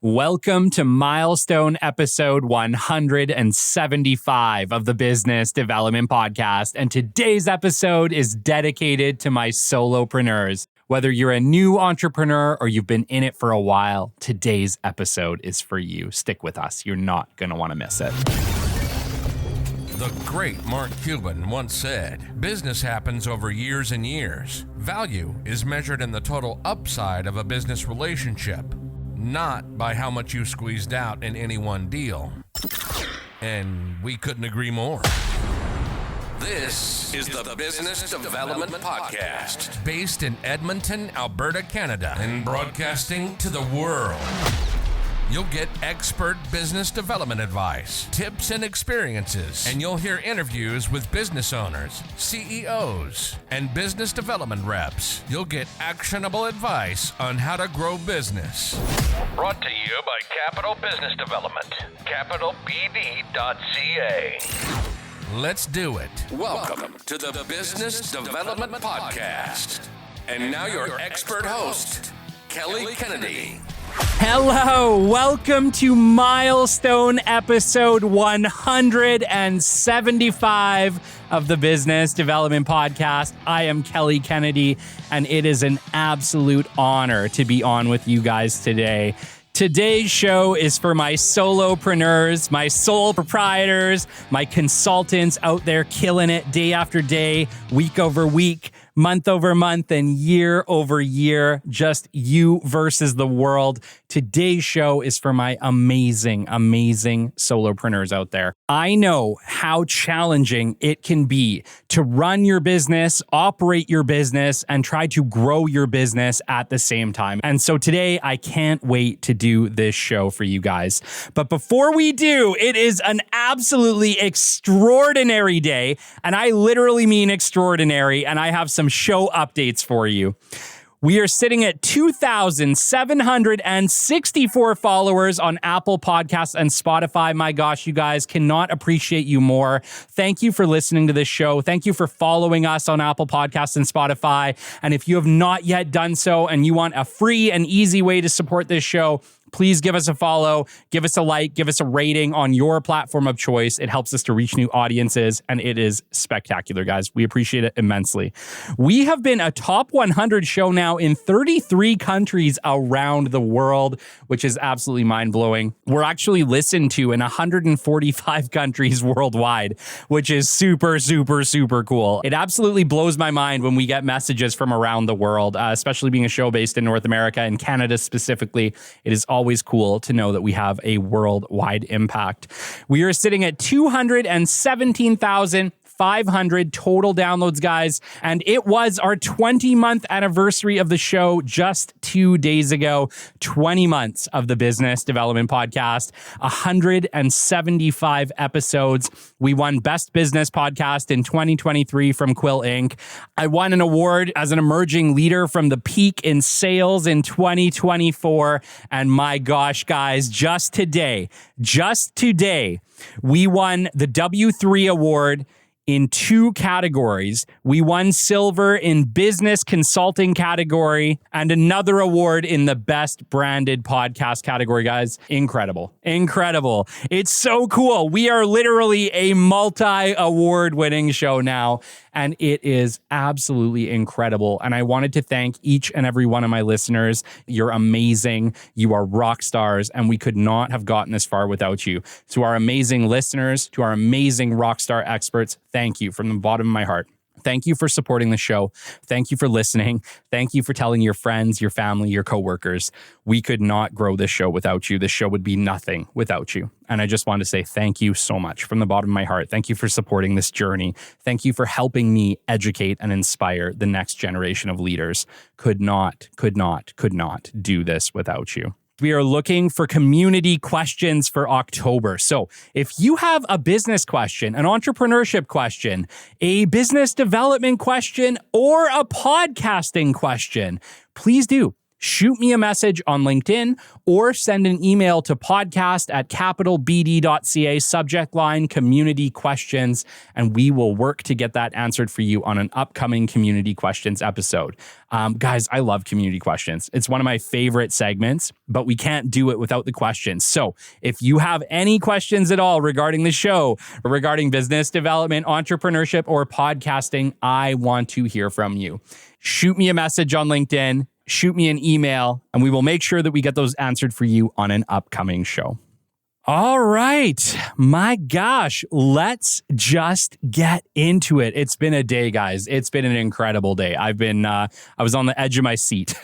Welcome to milestone episode 175 of the Business Development Podcast. And today's episode is dedicated to my solopreneurs. Whether you're a new entrepreneur or you've been in it for a while, today's episode is for you. Stick with us. You're not going to want to miss it. The great Mark Cuban once said, "Business happens over years and years. Value is measured in the total upside of a business relationship, not by how much you squeezed out in any one deal." And we couldn't agree more. This is the Business Development Podcast, based in Edmonton, Alberta, Canada, and broadcasting to the world. You'll get expert business development advice, tips and experiences, and you'll hear interviews with business owners, CEOs, and business development reps. You'll get actionable advice on how to grow business. Brought to you by Capital Business Development, capitalbd.ca. Let's do it. Welcome to the Business Development Podcast. And now your expert host, Kelly Kennedy. Hello, welcome to milestone episode 175 of the Business Development Podcast. I am Kelly Kennedy, and it is an absolute honor to be on with you guys today. Today's show is for my solopreneurs, my sole proprietors, my consultants out there killing it day after day, week over week, month over month, and year over year. Just you versus the world. Today's show is for my amazing, amazing solopreneurs out there. I know how challenging it can be to run your business, operate your business, and try to grow your business at the same time. And so today, I can't wait to do this show for you guys. But before we do, it is an absolutely extraordinary day. And I literally mean extraordinary. And I have some show updates for you. We are sitting at 2,764 followers on Apple Podcasts and Spotify. My gosh, you guys, cannot appreciate you more. Thank you for listening to this show. Thank you for following us on Apple Podcasts and Spotify. And if you have not yet done so and you want a free and easy way to support this show, please give us a follow, give us a like, give us a rating on your platform of choice. It helps us to reach new audiences, and it is spectacular, guys. We appreciate it immensely. We have been a top 100 show now in 33 countries around the world, which is absolutely mind-blowing. We're actually listened to in 145 countries worldwide, which is super, super, super cool. It absolutely blows my mind when we get messages from around the world, especially being a show based in North America and Canada specifically. It is always cool to know that we have a worldwide impact. We are sitting at 217,500 total downloads, guys. And it was our 20-month anniversary of the show just 2 days ago. 20 months of the Business Development Podcast, 175 episodes. We won Best Business Podcast in 2023 from Quill Inc. I won an award as an emerging leader from the Peak in Sales in 2024. And my gosh, guys, just today, we won the W3 award in 2 categories. We won silver in business consulting category and another award in the best branded podcast category, guys. Incredible. Incredible. It's so cool. We are literally a multi-award winning show now, and it is absolutely incredible. And I wanted to thank each and every one of my listeners. You're amazing. You are rock stars, and we could not have gotten this far without you. To our amazing listeners, to our amazing rock star experts, thank you from the bottom of my heart. Thank you for supporting the show. Thank you for listening. Thank you for telling your friends, your family, your coworkers. We could not grow this show without you. This show would be nothing without you. And I just want to say thank you so much from the bottom of my heart. Thank you for supporting this journey. Thank you for helping me educate and inspire the next generation of leaders. Could not do this without you. We are looking for community questions for October. So if you have a business question, an entrepreneurship question, a business development question, or a podcasting question, please do shoot me a message on LinkedIn or send an email to podcast@capitalbd.ca, subject line community questions, and we will work to get that answered for you on an upcoming community questions episode. Guys, I love community questions. It's one of my favorite segments, but we can't do it without the questions. So if you have any questions at all regarding the show, or regarding business development, entrepreneurship, or podcasting, I want to hear from you. Shoot me a message on LinkedIn, shoot me an email, and we will make sure that we get those answered for you on an upcoming show. All right. My gosh, let's just get into it. It's been a day, guys. It's been an incredible day. I was on the edge of my seat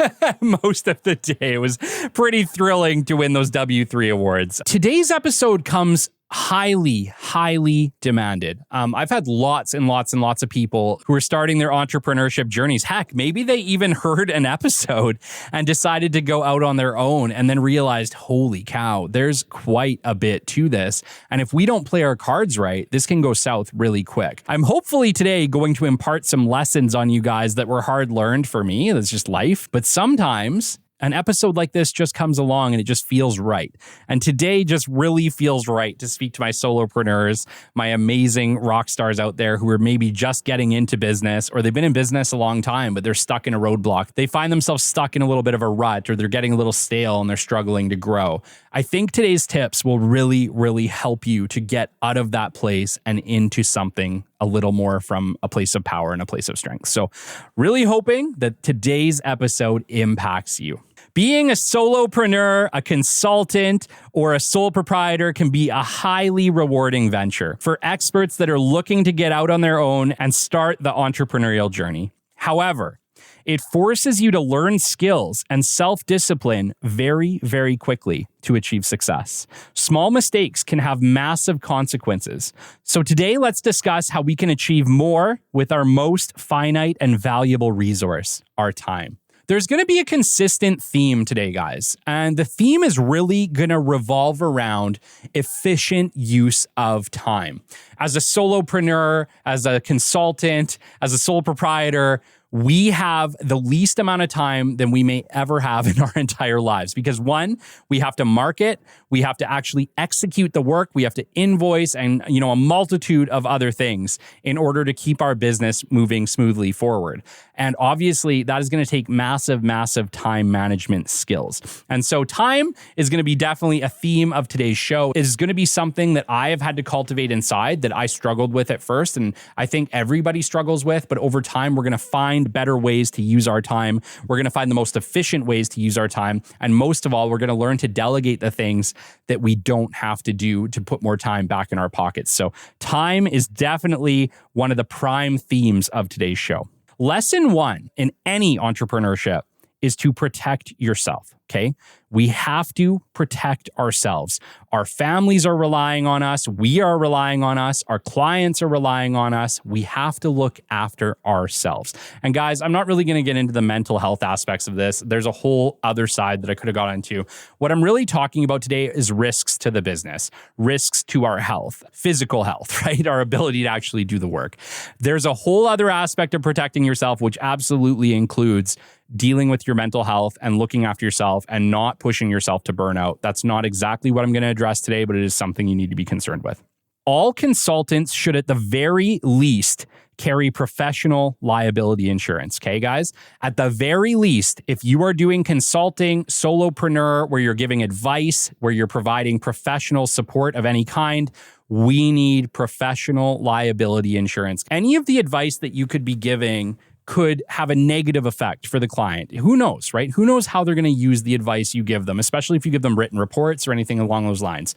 most of the day. It was pretty thrilling to win those W3 awards. Today's episode comes highly demanded. I've had lots and lots of people who are starting their entrepreneurship journeys. Heck, maybe they even heard an episode and decided to go out on their own and then realized, holy cow, there's quite a bit to this. And if we don't play our cards right, this can go south really quick. I'm hopefully today going to impart some lessons on you guys that were hard learned for me. That's just life. But sometimes an episode like this just comes along and it just feels right. And today just really feels right to speak to my solopreneurs, my amazing rock stars out there who are maybe just getting into business, or they've been in business a long time, but they're stuck in a roadblock. They find themselves stuck in a little bit of a rut, or they're getting a little stale and they're struggling to grow. I think today's tips will really help you to get out of that place and into something a little more from a place of power and a place of strength. So really hoping that today's episode impacts you. Being a solopreneur, a consultant, or a sole proprietor can be a highly rewarding venture for experts that are looking to get out on their own and start the entrepreneurial journey. However, it forces you to learn skills and self-discipline very quickly to achieve success. Small mistakes can have massive consequences. So today, let's discuss how we can achieve more with our most finite and valuable resource, our time. There's going to be a consistent theme today, guys, and the theme is really going to revolve around efficient use of time. As a solopreneur, as a consultant, as a sole proprietor, we have the least amount of time than we may ever have in our entire lives. Because one, we have to market, we have to actually execute the work, we have to invoice, and a multitude of other things in order to keep our business moving smoothly forward. And obviously, that is going to take massive time management skills. And so time is going to be definitely a theme of today's show. It is going to be something that I have had to cultivate inside, that I struggled with at first, and I think everybody struggles with, but over time, we're going to find better ways to use our time. We're going to find the most efficient ways to use our time. And most of all, we're going to learn to delegate the things that we don't have to do to put more time back in our pockets. So time is definitely one of the prime themes of today's show. Lesson one in any entrepreneurship is to protect yourself, okay? We have to protect ourselves. Our families are relying on us. We are relying on us. Our clients are relying on us. We have to look after ourselves. And guys, I'm not really going to get into the mental health aspects of this. There's a whole other side that I could have got into. What I'm really talking about today is risks to the business, risks to our health, physical health, right? Our ability to actually do the work. There's a whole other aspect of protecting yourself, which absolutely includes dealing with your mental health and looking after yourself and not pushing yourself to burnout. That's not exactly what I'm going to address today, but it is something you need to be concerned with. All consultants should at the very least carry professional liability insurance. Okay, guys? At the very least, if you are doing consulting, solopreneur, where you're giving advice, where you're providing professional support of any kind, we need professional liability insurance. Any of the advice that you could be giving could have a negative effect for the client. Who knows, right? Who knows how they're going to use the advice you give them, especially if you give them written reports or anything along those lines.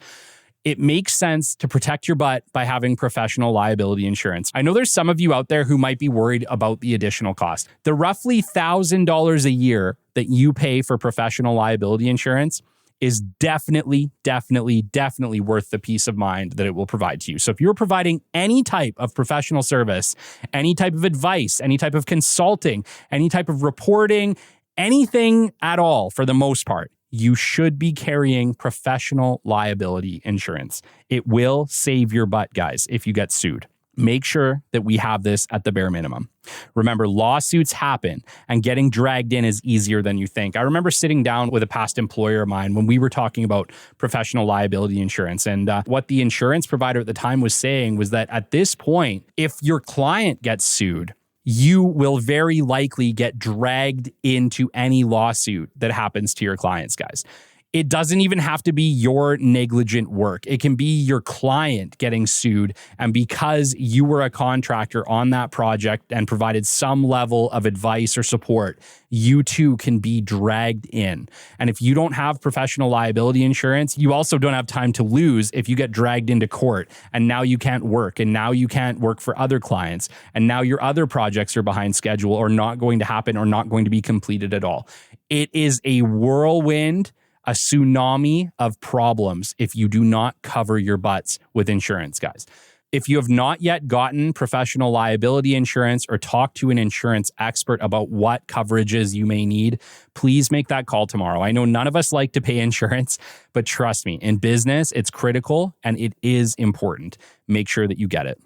It makes sense to protect your butt by having professional liability insurance. I know there's some of you out there who might be worried about the additional cost. The roughly $1,000 a year that you pay for professional liability insurance is definitely worth the peace of mind that it will provide to you. So if you're providing any type of professional service, any type of advice, any type of consulting, any type of reporting, anything at all, for the most part, you should be carrying professional liability insurance. It will save your butt, guys, if you get sued. Make sure that we have this at the bare minimum. Remember, lawsuits happen and getting dragged in is easier than you think. I remember sitting down with a past employer of mine when we were talking about professional liability insurance. And what the insurance provider at the time was saying was that at this point, if your client gets sued, you will very likely get dragged into any lawsuit that happens to your clients, guys. It doesn't even have to be your negligent work. It can be your client getting sued. And because you were a contractor on that project and provided some level of advice or support, you too can be dragged in. And if you don't have professional liability insurance, you also don't have time to lose if you get dragged into court and now you can't work and now you can't work for other clients and now your other projects are behind schedule or not going to happen or not going to be completed at all. It is a whirlwind, a tsunami of problems if you do not cover your butts with insurance, guys. If you have not yet gotten professional liability insurance or talked to an insurance expert about what coverages you may need, please make that call tomorrow. I know none of us like to pay insurance, but trust me, in business, it's critical and it is important. Make sure that you get it.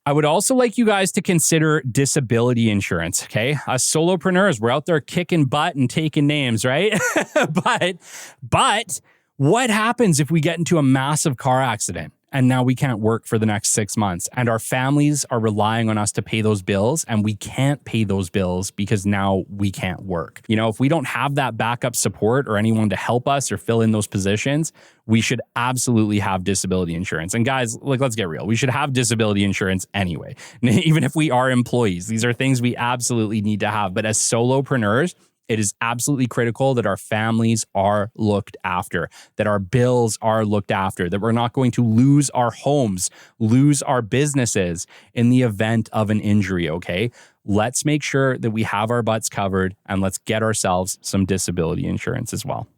I would also like you guys to consider disability insurance, okay? Us solopreneurs, we're out there kicking butt and taking names, right? But what happens if we get into a massive car accident and now we can't work for the next 6 months and our families are relying on us to pay those bills and we can't pay those bills because now we can't work? You know, if we don't have that backup support or anyone to help us or fill in those positions, we should absolutely have disability insurance. And guys, like, let's get real. We should have disability insurance anyway, even if we are employees. These are things we absolutely need to have. But as solopreneurs, it is absolutely critical that our families are looked after, that our bills are looked after, that we're not going to lose our homes, lose our businesses in the event of an injury, okay? Let's make sure that we have our butts covered and let's get ourselves some disability insurance as well.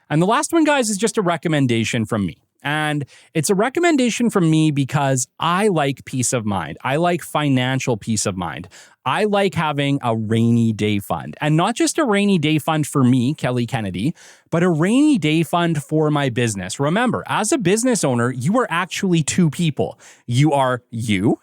And the last one, guys, is just a recommendation from me. And it's a recommendation from me because I like peace of mind. I like financial peace of mind. I like having a rainy day fund, and not just a rainy day fund for me, Kelly Kennedy, but a rainy day fund for my business. Remember, as a business owner, you are actually two people. You are you,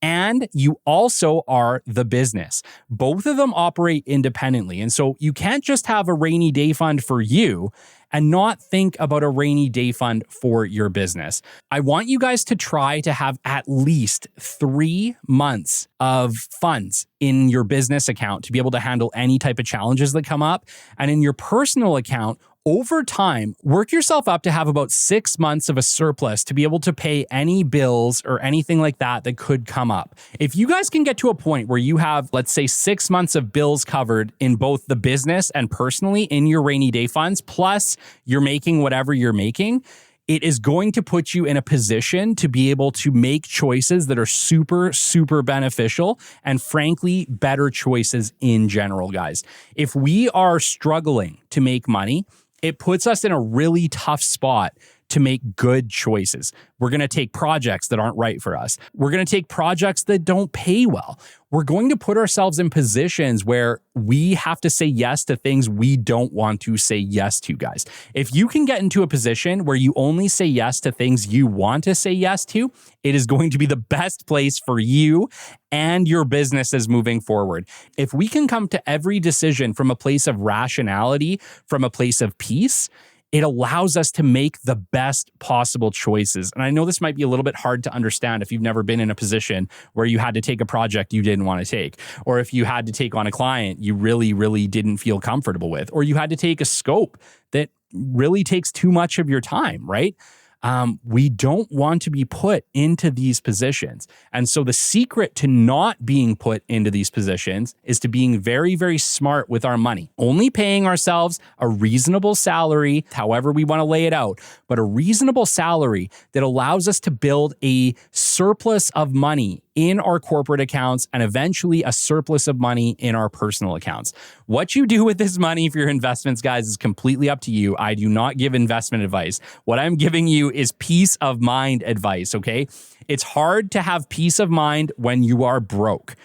and you also are the business. Both of them operate independently. And so you can't just have a rainy day fund for you and not think about a rainy day fund for your business. I want you guys to try to have at least 3 months of funds in your business account to be able to handle any type of challenges that come up. And in your personal account, over time, work yourself up to have about 6 months of a surplus to be able to pay any bills or anything like that that could come up. If you guys can get to a point where you have, let's say, 6 months of bills covered in both the business and personally in your rainy day funds, plus you're making whatever you're making, it is going to put you in a position to be able to make choices that are super, super beneficial and frankly, better choices in general, guys. If we are struggling to make money, it puts us in a really tough spot to make good choices. We're going to take projects that aren't right for us. We're going to take projects that don't pay well. We're going to put ourselves in positions where we have to say yes to things we don't want to say yes to, guys. If you can get into a position where you only say yes to things you want to say yes to, it is going to be the best place for you and your businesses moving forward. If we can come to every decision from a place of rationality, from a place of peace, it allows us to make the best possible choices. And I know this might be a little bit hard to understand if you've never been in a position where you had to take a project you didn't want to take, or if you had to take on a client you really, really didn't feel comfortable with, or you had to take a scope that really takes too much of your time, right? We don't want to be put into these positions. And so the secret to not being put into these positions is to being very, very smart with our money, only paying ourselves a reasonable salary, however we want to lay it out, but a reasonable salary that allows us to build a surplus of money in our corporate accounts and eventually a surplus of money in our personal accounts. What you do with this money for your investments, guys, is completely up to you. I do not give investment advice. What I'm giving you is peace of mind advice, okay? It's hard to have peace of mind when you are broke.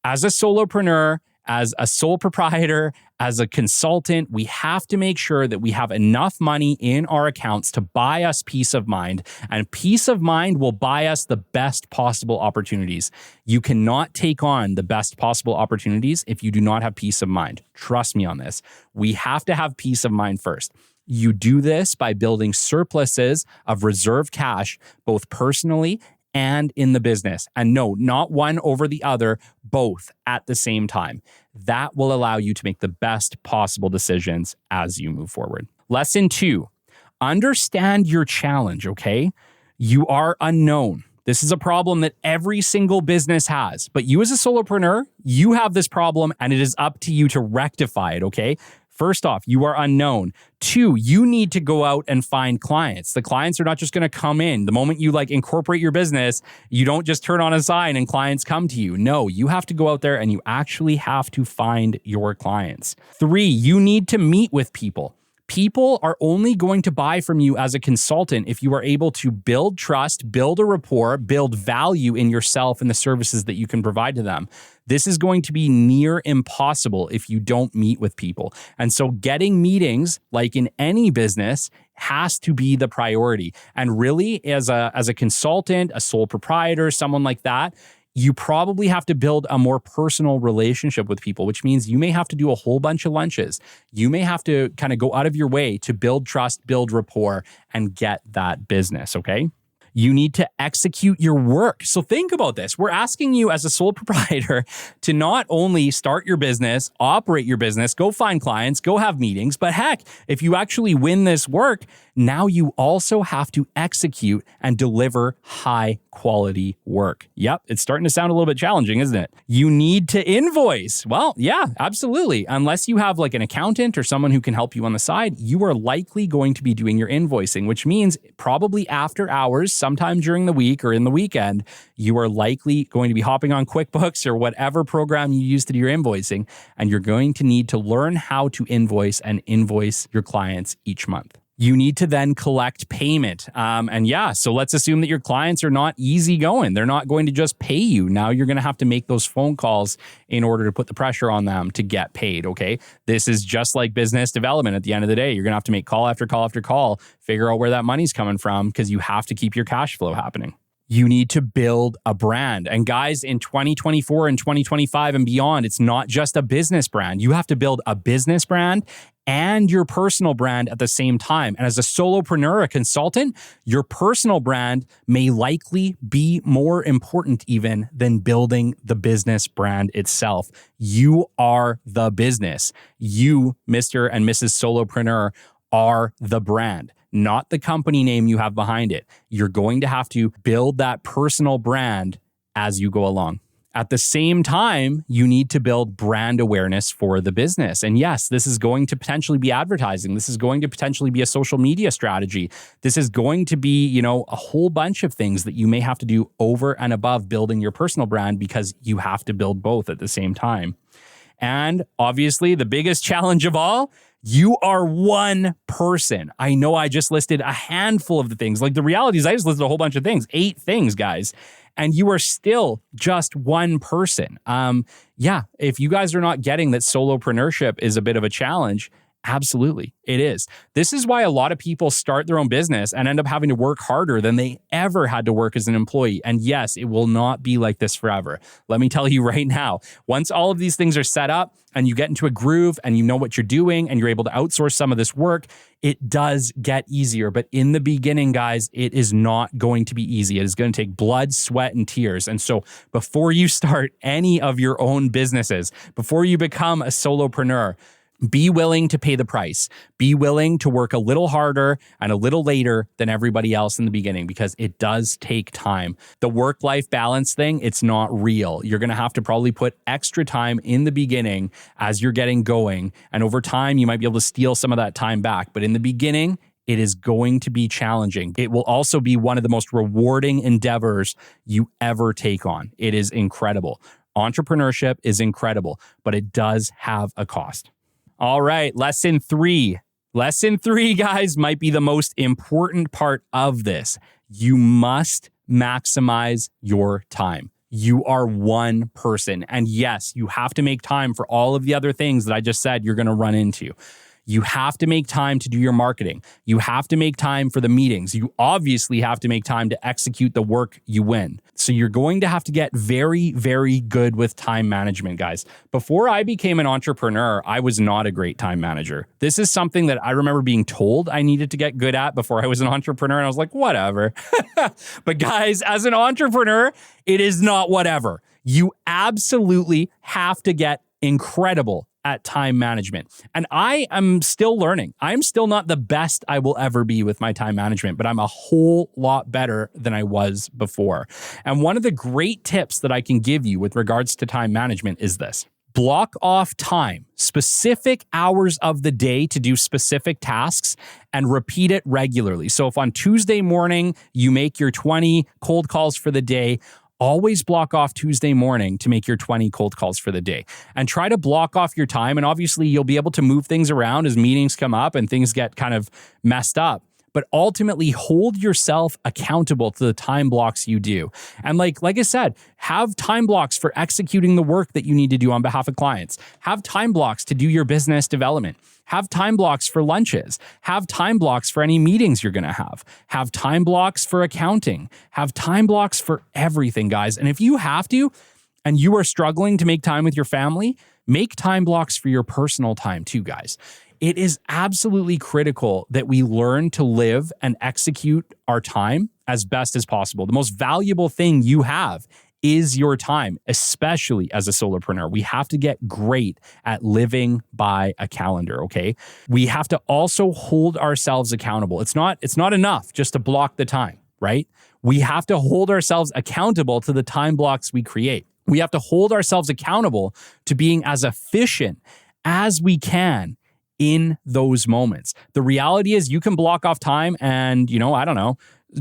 As a solopreneur, as a sole proprietor, as a consultant, we have to make sure that we have enough money in our accounts to buy us peace of mind. And peace of mind will buy us the best possible opportunities. You cannot take on the best possible opportunities if you do not have peace of mind. Trust me on this. We have to have peace of mind first. You do this by building surpluses of reserve cash, both personally and in the business. And no, not one over the other, both at the same time. That will allow you to make the best possible decisions as you move forward. Lesson 2, understand your challenge, okay? You are unknown. This is a problem that every single business has, but you as a solopreneur, you have this problem and it is up to you to rectify it, okay? First off, you are unknown. 2, you need to go out and find clients. The clients are not just going to come in. The moment you incorporate your business, you don't just turn on a sign and clients come to you. No, you have to go out there and you actually have to find your clients. 3, you need to meet with people. People are only going to buy from you as a consultant if you are able to build trust, build a rapport, build value in yourself and the services that you can provide to them. This is going to be near impossible if you don't meet with people. And so getting meetings, like in any business, has to be the priority. And really, as a consultant, a sole proprietor, someone like that, you probably have to build a more personal relationship with people, which means you may have to do a whole bunch of lunches. You may have to kind of go out of your way to build trust, build rapport, and get that business, okay? You need to execute your work. So think about this. We're asking you as a sole proprietor to not only start your business, operate your business, go find clients, go have meetings, but heck, if you actually win this work, now you also have to execute and deliver high quality work. Yep, it's starting to sound a little bit challenging, isn't it? You need to invoice. Well, yeah, absolutely. Unless you have an accountant or someone who can help you on the side, you are likely going to be doing your invoicing, which means probably after hours, sometime during the week or in the weekend, you are likely going to be hopping on QuickBooks or whatever program you use to do your invoicing, and you're going to need to learn how to invoice and invoice your clients each month. You need to then collect payment. So let's assume that your clients are not easygoing. They're not going to just pay you. Now you're going to have to make those phone calls in order to put the pressure on them to get paid, okay? This is just like business development. At the end of the day, you're going to have to make call after call after call, figure out where that money's coming from because you have to keep your cash flow happening. You need to build a brand. And guys, in 2024 and 2025 and beyond, it's not just a business brand. You have to build a business brand and your personal brand at the same time. And as a solopreneur, a consultant, your personal brand may likely be more important even than building the business brand itself. You are the business. You, Mr. and Mrs. Solopreneur, are the brand, not the company name you have behind it. You're going to have to build that personal brand as you go along. At the same time, you need to build brand awareness for the business. And yes, this is going to potentially be advertising. This is going to potentially be a social media strategy. This is going to be, a whole bunch of things that you may have to do over and above building your personal brand because you have to build both at the same time. And obviously, the biggest challenge of all, you are one person. I know I just listed a handful of the things. The reality is I just listed a whole bunch of things, 8 things, guys. And you are still just one person. If you guys are not getting that solopreneurship is a bit of a challenge, absolutely, it is. This is why a lot of people start their own business and end up having to work harder than they ever had to work as an employee. And yes, it will not be like this forever. Let me tell you right now, once all of these things are set up and you get into a groove and you know what you're doing and you're able to outsource some of this work, it does get easier. But in the beginning, guys, it is not going to be easy. It is going to take blood, sweat, and tears. And so before you start any of your own businesses, before you become a solopreneur, be willing to pay the price. Be willing to work a little harder and a little later than everybody else in the beginning because it does take time. The work-life balance thing, it's not real. You're going to have to probably put extra time in the beginning as you're getting going. And over time, you might be able to steal some of that time back. But in the beginning, it is going to be challenging. It will also be one of the most rewarding endeavors you ever take on. It is incredible. Entrepreneurship is incredible, but it does have a cost. All right, lesson 3. Lesson 3, guys, might be the most important part of this. You must maximize your time. You are one person. And yes, you have to make time for all of the other things that I just said you're going to run into. You have to make time to do your marketing. You have to make time for the meetings. You obviously have to make time to execute the work you win. So you're going to have to get very, very good with time management, guys. Before I became an entrepreneur, I was not a great time manager. This is something that I remember being told I needed to get good at before I was an entrepreneur. And I was like, whatever. But guys, as an entrepreneur, it is not whatever. You absolutely have to get incredible at time management. And I am still learning. I'm still not the best I will ever be with my time management, but I'm a whole lot better than I was before. And one of the great tips that I can give you with regards to time management is this. Block off time, specific hours of the day to do specific tasks, and repeat it regularly. So if on Tuesday morning you make your 20 cold calls for the day, always block off Tuesday morning to make your 20 cold calls for the day, and try to block off your time. And obviously you'll be able to move things around as meetings come up and things get kind of messed up. But ultimately hold yourself accountable to the time blocks you do. And like I said, have time blocks for executing the work that you need to do on behalf of clients. Have time blocks to do your business development. Have time blocks for lunches. Have time blocks for any meetings you're going to have. Have time blocks for accounting. Have time blocks for everything, guys. And if you have to, and you are struggling to make time with your family, make time blocks for your personal time too, guys. It is absolutely critical that we learn to live and execute our time as best as possible. The most valuable thing you have is your time, especially as a solopreneur. We have to get great at living by a calendar, okay? We have to also hold ourselves accountable. It's not enough just to block the time, right? We have to hold ourselves accountable to the time blocks we create. We have to hold ourselves accountable to being as efficient as we can in those moments. The reality is you can block off time and,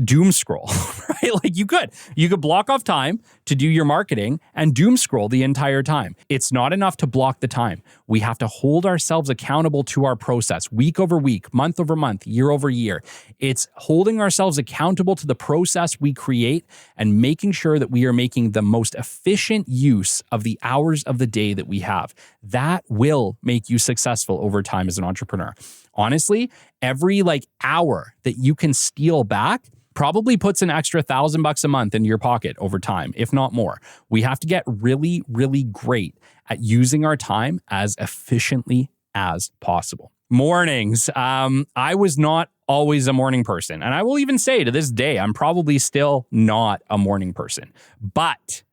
doom scroll, right? Like you could block off time to do your marketing and doom scroll the entire time. It's not enough to block the time. We have to hold ourselves accountable to our process week over week, month over month, year over year. It's holding ourselves accountable to the process we create and making sure that we are making the most efficient use of the hours of the day that we have. That will make you successful over time as an entrepreneur. Honestly, every hour that you can steal back probably puts an extra $1,000 a month into your pocket over time, if not more. We have to get really, really great at using our time as efficiently as possible. Mornings. I was not always a morning person. And I will even say to this day, I'm probably still not a morning person. But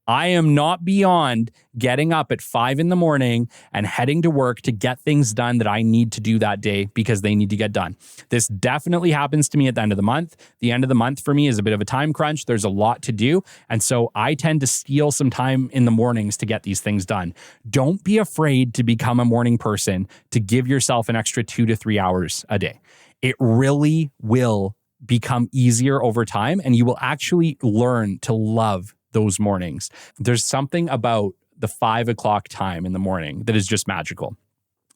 I am not beyond getting up at 5 a.m. and heading to work to get things done that I need to do that day because they need to get done. This definitely happens to me at the end of the month. The end of the month for me is a bit of a time crunch. There's a lot to do. And so I tend to steal some time in the mornings to get these things done. Don't be afraid to become a morning person, to give yourself an extra 2 to 3 hours a day. It really will become easier over time, and you will actually learn to love those mornings. There's something about the 5 o'clock time in the morning that is just magical.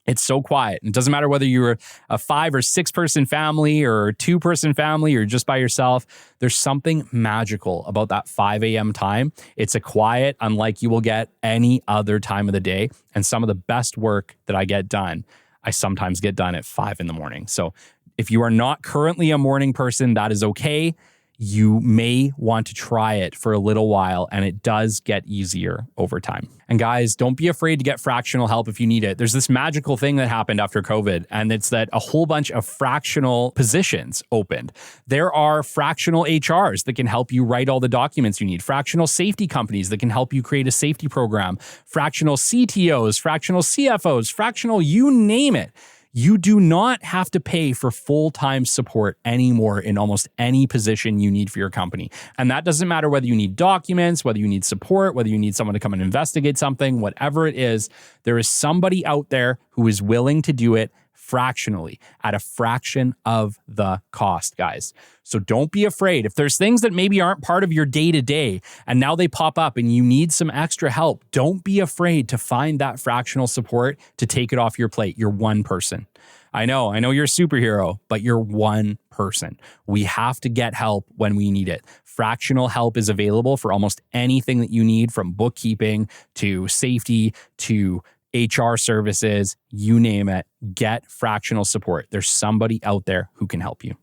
It's so quiet. It doesn't matter whether you're a 5 or 6 person family or a 2-person family or just by yourself. There's something magical about that 5 a.m. time. It's a quiet unlike you will get any other time of the day. And some of the best work that I get done, I sometimes get done at 5 a.m. So if you are not currently a morning person, that is okay. You may want to try it for a little while, and it does get easier over time. And guys, don't be afraid to get fractional help if you need it. There's this magical thing that happened after COVID, and it's that a whole bunch of fractional positions opened. There are fractional HRs that can help you write all the documents you need, fractional safety companies that can help you create a safety program, fractional CTOs, fractional CFOs, fractional, you name it. You do not have to pay for full-time support anymore in almost any position you need for your company. And that doesn't matter whether you need documents, whether you need support, whether you need someone to come and investigate something, whatever it is, there is somebody out there who is willing to do it fractionally at a fraction of the cost, guys. So don't be afraid. If there's things that maybe aren't part of your day-to-day and now they pop up and you need some extra help, don't be afraid to find that fractional support to take it off your plate. You're one person. I know you're a superhero, but you're one person. We have to get help when we need it. Fractional help is available for almost anything that you need, from bookkeeping to safety to HR services, you name it. Get fractional support. There's somebody out there who can help you.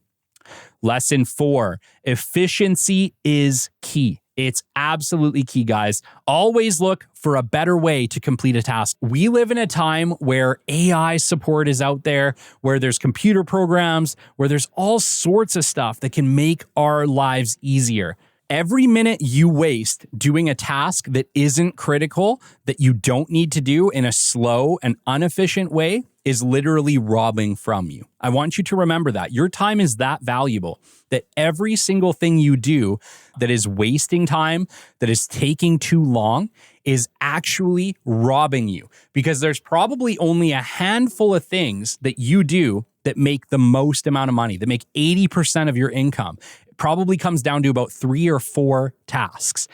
Lesson 4, efficiency is key. It's absolutely key, guys. Always look for a better way to complete a task. We live in a time where AI support is out there, where there's computer programs, where there's all sorts of stuff that can make our lives easier. Every minute you waste doing a task that isn't critical, that you don't need to do in a slow and inefficient way, is literally robbing from you. I want you to remember that. Your time is that valuable, that every single thing you do that is wasting time, that is taking too long, is actually robbing you. Because there's probably only a handful of things that you do that make the most amount of money, that make 80% of your income. It probably comes down to about 3 or 4 tasks.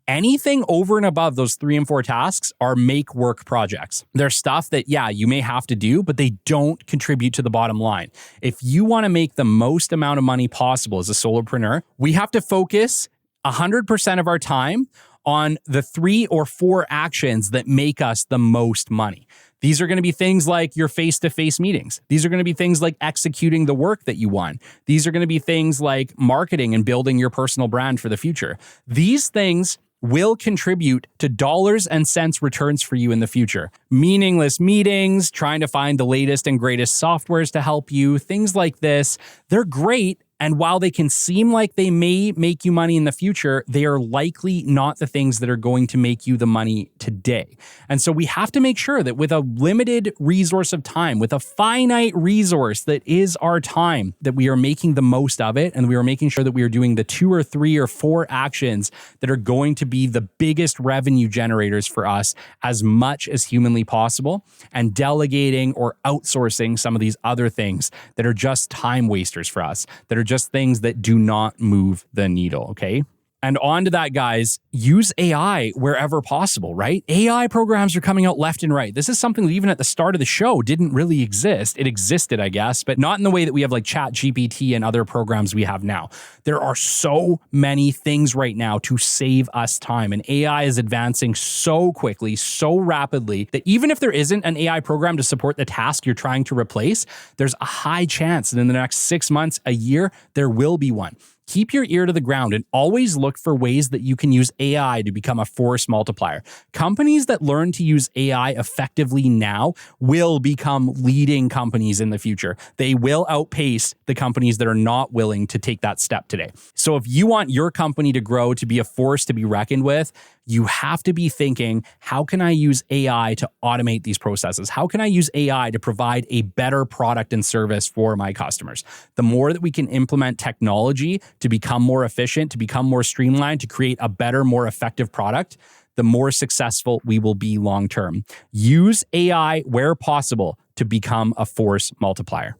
Anything over and above those 3 and 4 tasks are make work projects. They're stuff that, you may have to do, but they don't contribute to the bottom line. If you want to make the most amount of money possible as a solopreneur, we have to focus 100% of our time on the 3 or 4 actions that make us the most money. These are going to be things like your face-to-face meetings. These are going to be things like executing the work that you want. These are going to be things like marketing and building your personal brand for the future. These things will contribute to dollars and cents returns for you in the future. Meaningless meetings, trying to find the latest and greatest softwares to help you, things like this, they're great. And while they can seem like they may make you money in the future, they are likely not the things that are going to make you the money today. And so we have to make sure that with a limited resource of time, with a finite resource that is our time, that we are making the most of it, and we are making sure that we are doing the 2 or 3 or 4 actions that are going to be the biggest revenue generators for us as much as humanly possible, and delegating or outsourcing some of these other things that are just time wasters for us, that are just things that do not move the needle, okay? And on to that, guys, use AI wherever possible, right? AI programs are coming out left and right. This is something that even at the start of the show didn't really exist. It existed, I guess, but not in the way that we have like ChatGPT and other programs we have now. There are so many things right now to save us time, and AI is advancing so quickly, so rapidly, that even if there isn't an AI program to support the task you're trying to replace, there's a high chance that in the next 6 months, a year, there will be one. Keep your ear to the ground and always look for ways that you can use AI to become a force multiplier. Companies that learn to use AI effectively now will become leading companies in the future. They will outpace the companies that are not willing to take that step today. So if you want your company to grow, to be a force to be reckoned with, you have to be thinking, how can I use AI to automate these processes? How can I use AI to provide a better product and service for my customers? The more that we can implement technology to become more efficient, to become more streamlined, to create a better, more effective product, the more successful we will be long-term. Use AI where possible to become a force multiplier.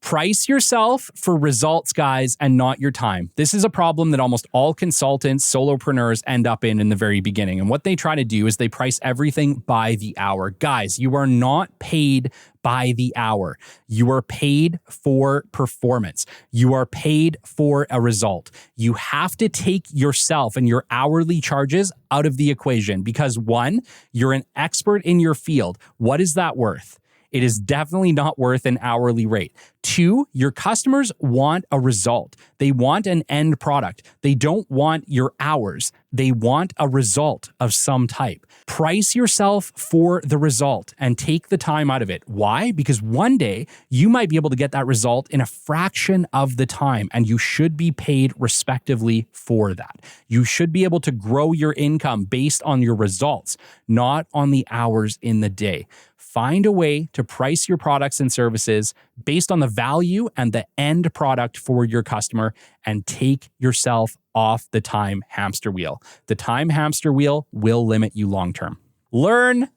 Price yourself for results, guys, and not your time. This is a problem that almost all consultants, solopreneurs end up in the very beginning. And what they try to do is they price everything by the hour. Guys, you are not paid by the hour. You are paid for performance. You are paid for a result. You have to take yourself and your hourly charges out of the equation because 1, you're an expert in your field. What is that worth? It is definitely not worth an hourly rate. 2, your customers want a result. They want an end product. They don't want your hours. They want a result of some type. Price yourself for the result and take the time out of it. Why? Because one day you might be able to get that result in a fraction of the time, and you should be paid respectively for that. You should be able to grow your income based on your results, not on the hours in the day. Find a way to price your products and services based on the value and the end product for your customer, and take yourself off the time hamster wheel. The time hamster wheel will limit you long term. Learn,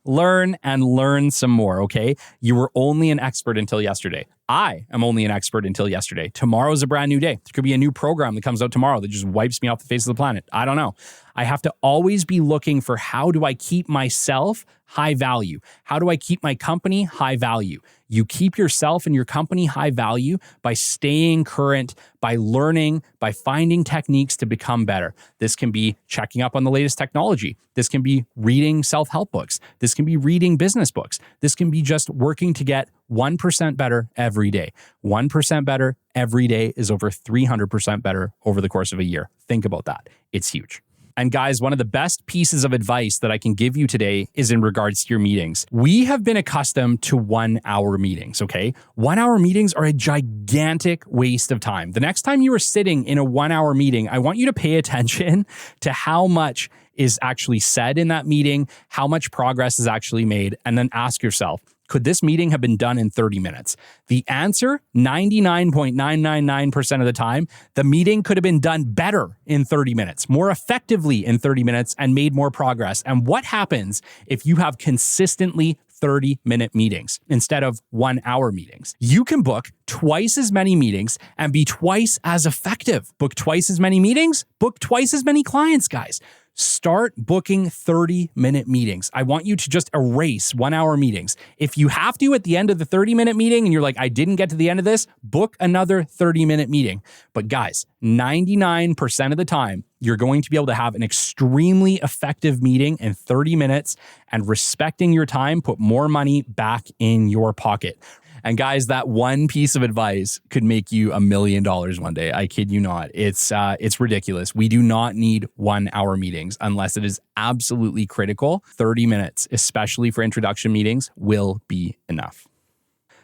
and learn some more, okay? You were only an expert until yesterday. I am only an expert until yesterday. Tomorrow's a brand new day. There could be a new program that comes out tomorrow that just wipes me off the face of the planet. I don't know. I have to always be looking for how do I keep myself high value? How do I keep my company high value? You keep yourself and your company high value by staying current, by learning, by finding techniques to become better. This can be checking up on the latest technology. This can be reading self-help books. This can be reading business books. This can be just working to get 1% better every day. 1% better every day is over 300% better over the course of a year. Think about that. It's huge. And guys, one of the best pieces of advice that I can give you today is in regards to your meetings. We have been accustomed to 1 hour meetings, okay? 1 hour meetings are a gigantic waste of time. The next time you are sitting in a 1 hour meeting, I want you to pay attention to how much is actually said in that meeting, how much progress is actually made, and then ask yourself, could this meeting have been done in 30 minutes? The answer, 99.999% of the time, the meeting could have been done better in 30 minutes, more effectively in 30 minutes, and made more progress. And what happens if you have consistently 30-minute meetings instead of 1 hour meetings? You can book twice as many meetings and be twice as effective. Book twice as many meetings, book twice as many clients, guys. Start booking 30-minute meetings. I want you to just erase 1 hour meetings. If you have to at the end of the 30-minute meeting and you're like, I didn't get to the end of this, book another 30-minute meeting. But guys, 99% of the time, you're going to be able to have an extremely effective meeting in 30 minutes, and respecting your time, put more money back in your pocket. And guys, that one piece of advice could make you $1 million one day. I kid you not. It's ridiculous. We do not need 1 hour meetings unless it is absolutely critical. 30 minutes, especially for introduction meetings, will be enough.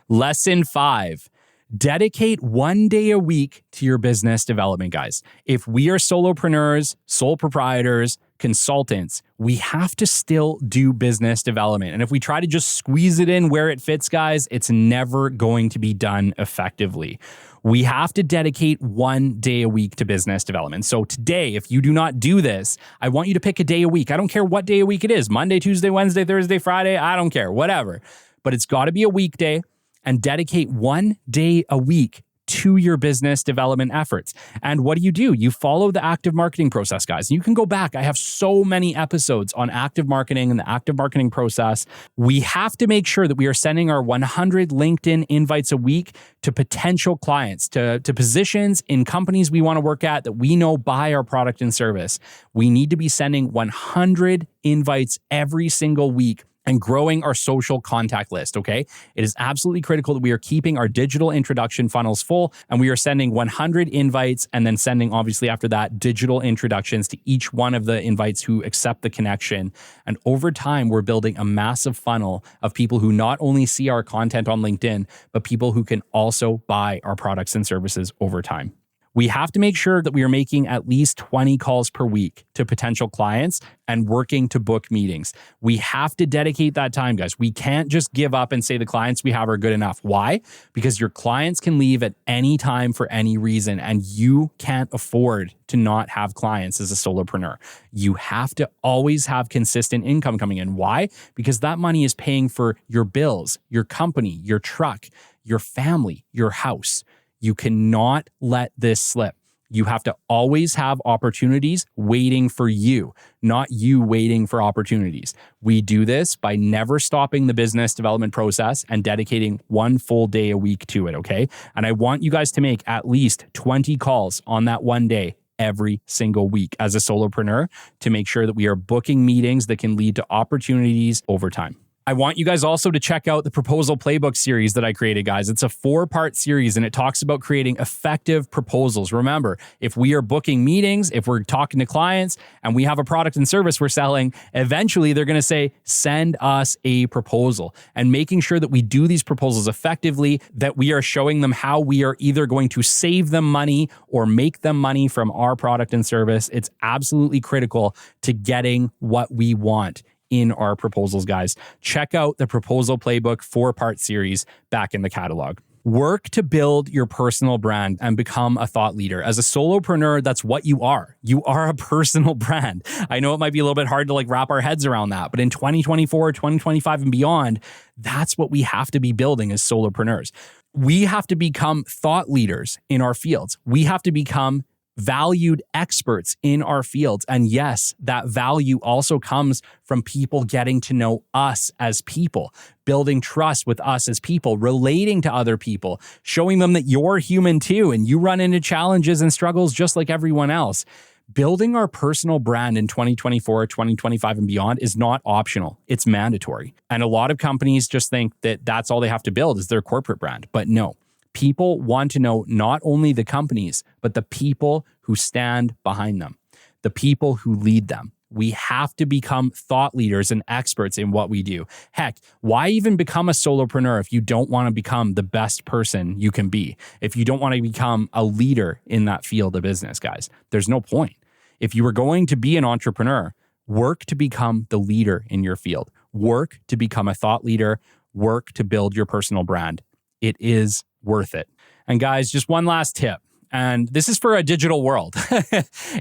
Lesson 5. Dedicate 1 day a week to your business development, guys. If we are solopreneurs, sole proprietors, consultants, we have to still do business development. And if we try to just squeeze it in where it fits, guys, it's never going to be done effectively. We have to dedicate 1 day a week to business development. So today, if you do not do this, I want you to pick a day a week. I don't care what day a week it is. Monday, Tuesday, Wednesday, Thursday, Friday. I don't care, whatever. But it's got to be a weekday, and dedicate 1 day a week to your business development efforts. And what do? You follow the active marketing process, guys. You can go back. I have so many episodes on active marketing and the active marketing process. We have to make sure that we are sending our 100 LinkedIn invites a week to potential clients, to positions in companies we want to work at that we know buy our product and service. We need to be sending 100 invites every single week and growing our social contact list, okay? It is absolutely critical that we are keeping our digital introduction funnels full, and we are sending 100 invites and then sending, obviously, after that, digital introductions to each one of the invites who accept the connection. And over time, we're building a massive funnel of people who not only see our content on LinkedIn, but people who can also buy our products and services over time. We have to make sure that we are making at least 20 calls per week to potential clients and working to book meetings. We have to dedicate that time, guys. We can't just give up and say the clients we have are good enough. Why? Because your clients can leave at any time for any reason, and you can't afford to not have clients as a solopreneur. You have to always have consistent income coming in. Why? Because that money is paying for your bills, your company, your truck, your family, your house. You cannot let this slip. You have to always have opportunities waiting for you, not you waiting for opportunities. We do this by never stopping the business development process and dedicating 1 full day a week to it, okay? And I want you guys to make at least 20 calls on that 1 day every single week as a solopreneur to make sure that we are booking meetings that can lead to opportunities over time. I want you guys also to check out the Proposal Playbook series that I created, guys. It's a 4-part series, and it talks about creating effective proposals. Remember, if we are booking meetings, if we're talking to clients, and we have a product and service we're selling, eventually they're going to say, send us a proposal. And making sure that we do these proposals effectively, that we are showing them how we are either going to save them money or make them money from our product and service. It's absolutely critical to getting what we want in our proposals, guys. Check out the Proposal Playbook 4-part series back in the catalog. Work to build your personal brand and become a thought leader. As a solopreneur, that's what you are. You are a personal brand. I know it might be a little bit hard to wrap our heads around that, but in 2024, 2025 and beyond, that's what we have to be building as solopreneurs. We have to become thought leaders in our fields. We have to become valued experts in our fields. And yes, that value also comes from people getting to know us as people, building trust with us as people, relating to other people, showing them that you're human too, and you run into challenges and struggles just like everyone else. Building our personal brand in 2024, 2025, and beyond is not optional. It's mandatory. And a lot of companies just think that that's all they have to build is their corporate brand. But no, people want to know not only the companies, but the people who stand behind them, the people who lead them. We have to become thought leaders and experts in what we do. Heck, why even become a solopreneur if you don't want to become the best person you can be? If you don't want to become a leader in that field of business, guys, there's no point. If you were going to be an entrepreneur, work to become the leader in your field. Work to become a thought leader. Work to build your personal brand. It is worth it. And guys, just one last tip. And this is for a digital world.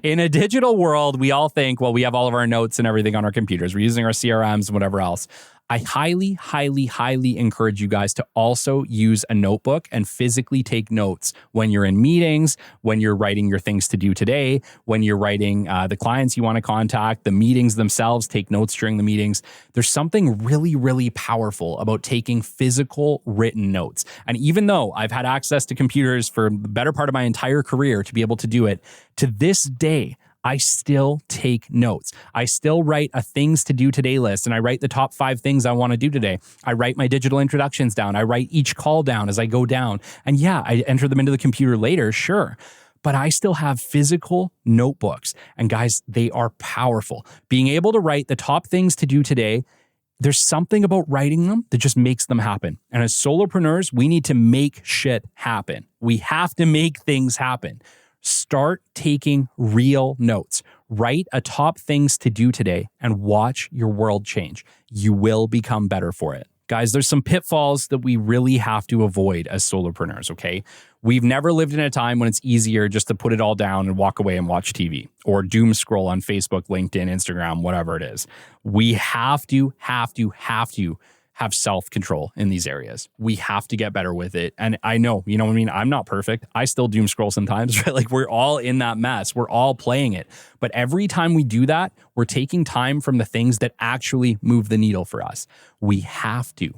In a digital world, we all think, well, we have all of our notes and everything on our computers. We're using our CRMs and whatever else. I highly, highly, highly encourage you guys to also use a notebook and physically take notes when you're in meetings, when you're writing your things to do today, when you're writing the clients you want to contact, the meetings themselves, take notes during the meetings. There's something really, really powerful about taking physical written notes. And even though I've had access to computers for the better part of my entire career to be able to do it, to this day, I still take notes. I still write a things to do today list, and I write the top 5 things I want to do today. I write my digital introductions down. I write each call down as I go down. And yeah, I enter them into the computer later, sure. But I still have physical notebooks. And guys, they are powerful. Being able to write the top things to do today, there's something about writing them that just makes them happen. And as solopreneurs, we need to make shit happen. We have to make things happen. Start taking real notes. Write a top things to do today and watch your world change. You will become better for it. Guys, there's some pitfalls that we really have to avoid as solopreneurs, okay? We've never lived in a time when it's easier just to put it all down and walk away and watch TV or doom scroll on Facebook, LinkedIn, Instagram, whatever it is. We have to have self-control in these areas. We have to get better with it. And I know, you know what I mean? I'm not perfect. I still doom scroll sometimes, right? Like we're all in that mess. We're all playing it. But every time we do that, we're taking time from the things that actually move the needle for us. We have to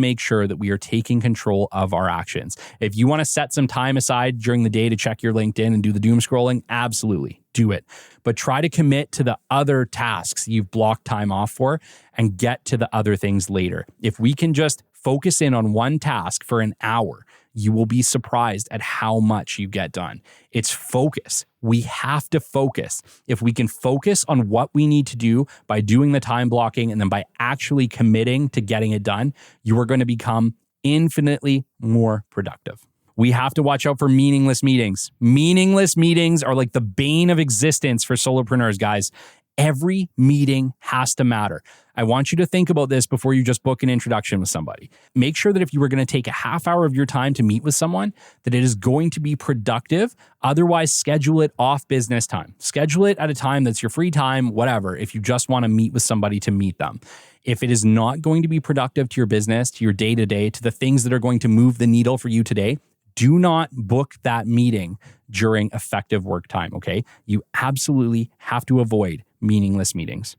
make sure that we are taking control of our actions. If you want to set some time aside during the day to check your LinkedIn and do the doom scrolling, absolutely do it. But try to commit to the other tasks you've blocked time off for and get to the other things later. If we can just focus in on one task for an hour, you will be surprised at how much you get done. It's focus. We have to focus. If we can focus on what we need to do by doing the time blocking and then by actually committing to getting it done, you are going to become infinitely more productive. We have to watch out for meaningless meetings. Meaningless meetings are like the bane of existence for solopreneurs, guys. Every meeting has to matter. I want you to think about this before you just book an introduction with somebody. Make sure that if you were going to take a half hour of your time to meet with someone, that it is going to be productive. Otherwise, schedule it off business time. Schedule it at a time that's your free time, whatever, if you just want to meet with somebody to meet them. If it is not going to be productive to your business, to your day-to-day, to the things that are going to move the needle for you today, do not book that meeting during effective work time, okay? You absolutely have to avoid meaningless meetings.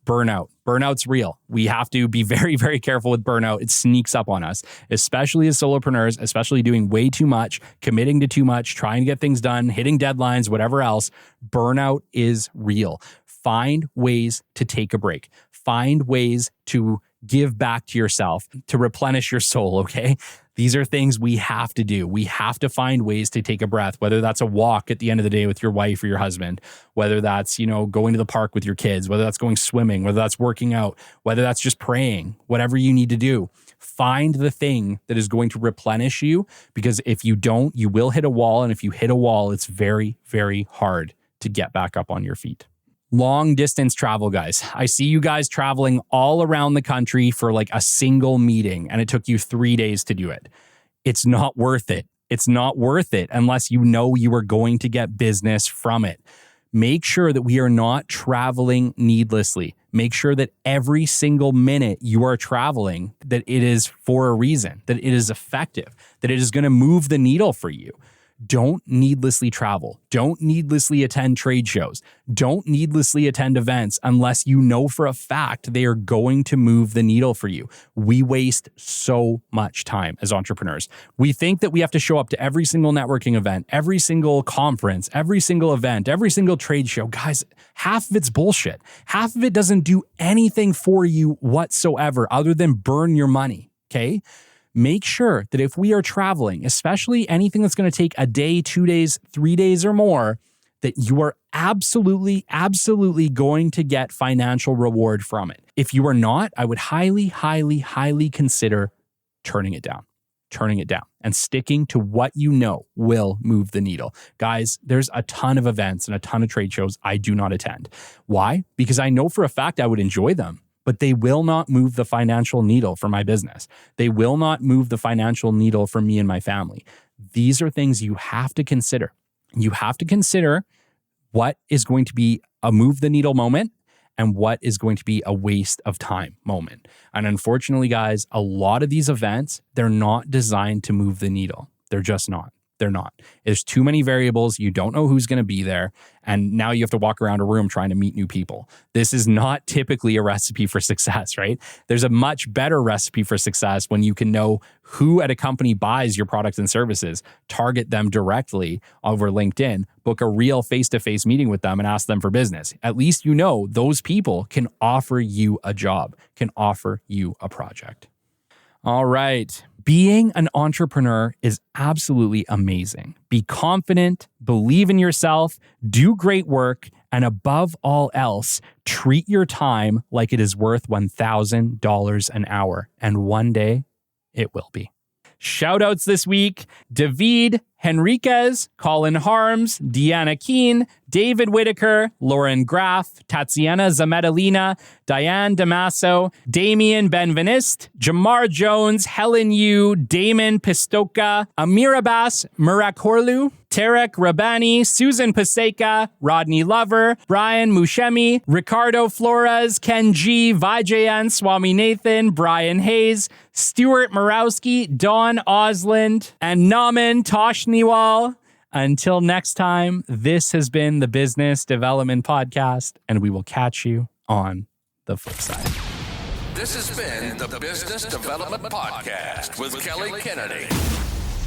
Burnout. Burnout's real. We have to be very, very careful with burnout. It sneaks up on us, especially as solopreneurs, especially doing way too much, committing to too much, trying to get things done, hitting deadlines, whatever else. Burnout is real. Find ways to take a break. Find ways to give back to yourself, to replenish your soul, okay? These are things we have to do. We have to find ways to take a breath, whether that's a walk at the end of the day with your wife or your husband, whether that's, going to the park with your kids, whether that's going swimming, whether that's working out, whether that's just praying, whatever you need to do. Find the thing that is going to replenish you, because if you don't, you will hit a wall. And if you hit a wall, it's very, very hard to get back up on your feet. Long distance travel, guys. I see you guys traveling all around the country for like a single meeting, and it took you 3 days to do it. It's not worth it. It's not worth it unless you know you are going to get business from it. Make sure that we are not traveling needlessly. Make sure that every single minute you are traveling, that it is for a reason, that it is effective, that it is going to move the needle for you. Don't needlessly travel. Don't needlessly attend trade shows. Don't needlessly attend events unless you know for a fact they are going to move the needle for you. We waste so much time as entrepreneurs. We think that we have to show up to every single networking event, every single conference, every single event, every single trade show. Guys, half of it's bullshit. Half of it doesn't do anything for you whatsoever other than burn your money, okay? Make sure that if we are traveling, especially anything that's going to take a day, 2 days, 3 days or more, that you are absolutely going to get financial reward from it. If you are not, I would highly consider turning it down and sticking to what you know will move the needle. Guys, there's a ton of events and a ton of trade shows I do not attend. Why? Because I know for a fact I would enjoy them, but they will not move the financial needle for my business. They will not move the financial needle for me and my family. These are things you have to consider. You have to consider what is going to be a move the needle moment and what is going to be a waste of time moment. And unfortunately, guys, a lot of these events, they're not designed to move the needle. They're just not. They're not. There's too many variables. You don't know who's going to be there. And now you have to walk around a room trying to meet new people. This is not typically a recipe for success, right? There's a much better recipe for success when you can know who at a company buys your products and services, target them directly over LinkedIn, book a real face-to-face meeting with them and ask them for business. At least you know those people can offer you a job, can offer you a project. All right. Being an entrepreneur is absolutely amazing. Be confident, believe in yourself, do great work, and above all else, treat your time like it is worth $1,000 an hour. And one day, it will be. Shoutouts this week: David Henriquez, Colin Harms, Deanna Keene, David Whitaker, Lauren Graff, Tatiana Zametalina, Diane Damaso, Damian Benveniste, Jamar Jones, Helen Yu, Damon Pistoka, Amir Abbas, Murakorlu, Tarek Rabani, Susan Paseka, Rodney Lover, Brian Mushemi, Ricardo Flores, Ken G, Vijayan Swaminathan, Brian Hayes, Stuart Morawski, Dawn Osland, and Naman Toshniwal. Until next time, this has been the Business Development Podcast, and we will catch you on the flip side. This has been the Business Development Podcast with Kelly Kennedy.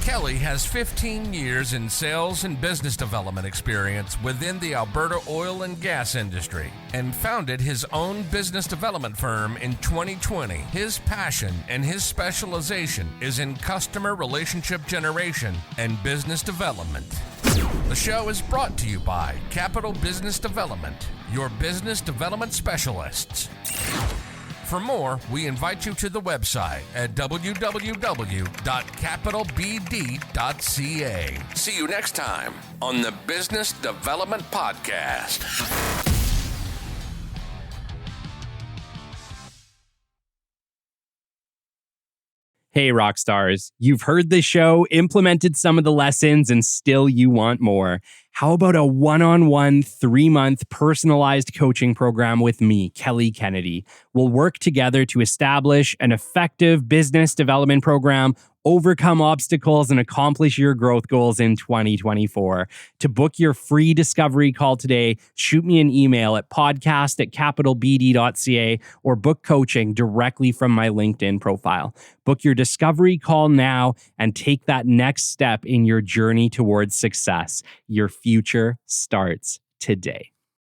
Kelly has 15 years in sales and business development experience within the Alberta oil and gas industry and founded his own business development firm in 2020. His passion and his specialization is in customer relationship generation and business development. The show is brought to you by Capital Business Development, your business development specialists. For more, we invite you to the website at www.capitalbd.ca. See you next time on the Business Development Podcast. Hey, rock stars, you've heard the show, implemented some of the lessons, and still you want more. How about a one-on-one 3-month personalized coaching program with me, Kelly Kennedy? We'll work together to establish an effective business development program, overcome obstacles, and accomplish your growth goals in 2024. To book your free discovery call today, shoot me an email at podcast@capitalbd.ca or book coaching directly from my LinkedIn profile. Book your discovery call now and take that next step in your journey towards success. Your future starts today.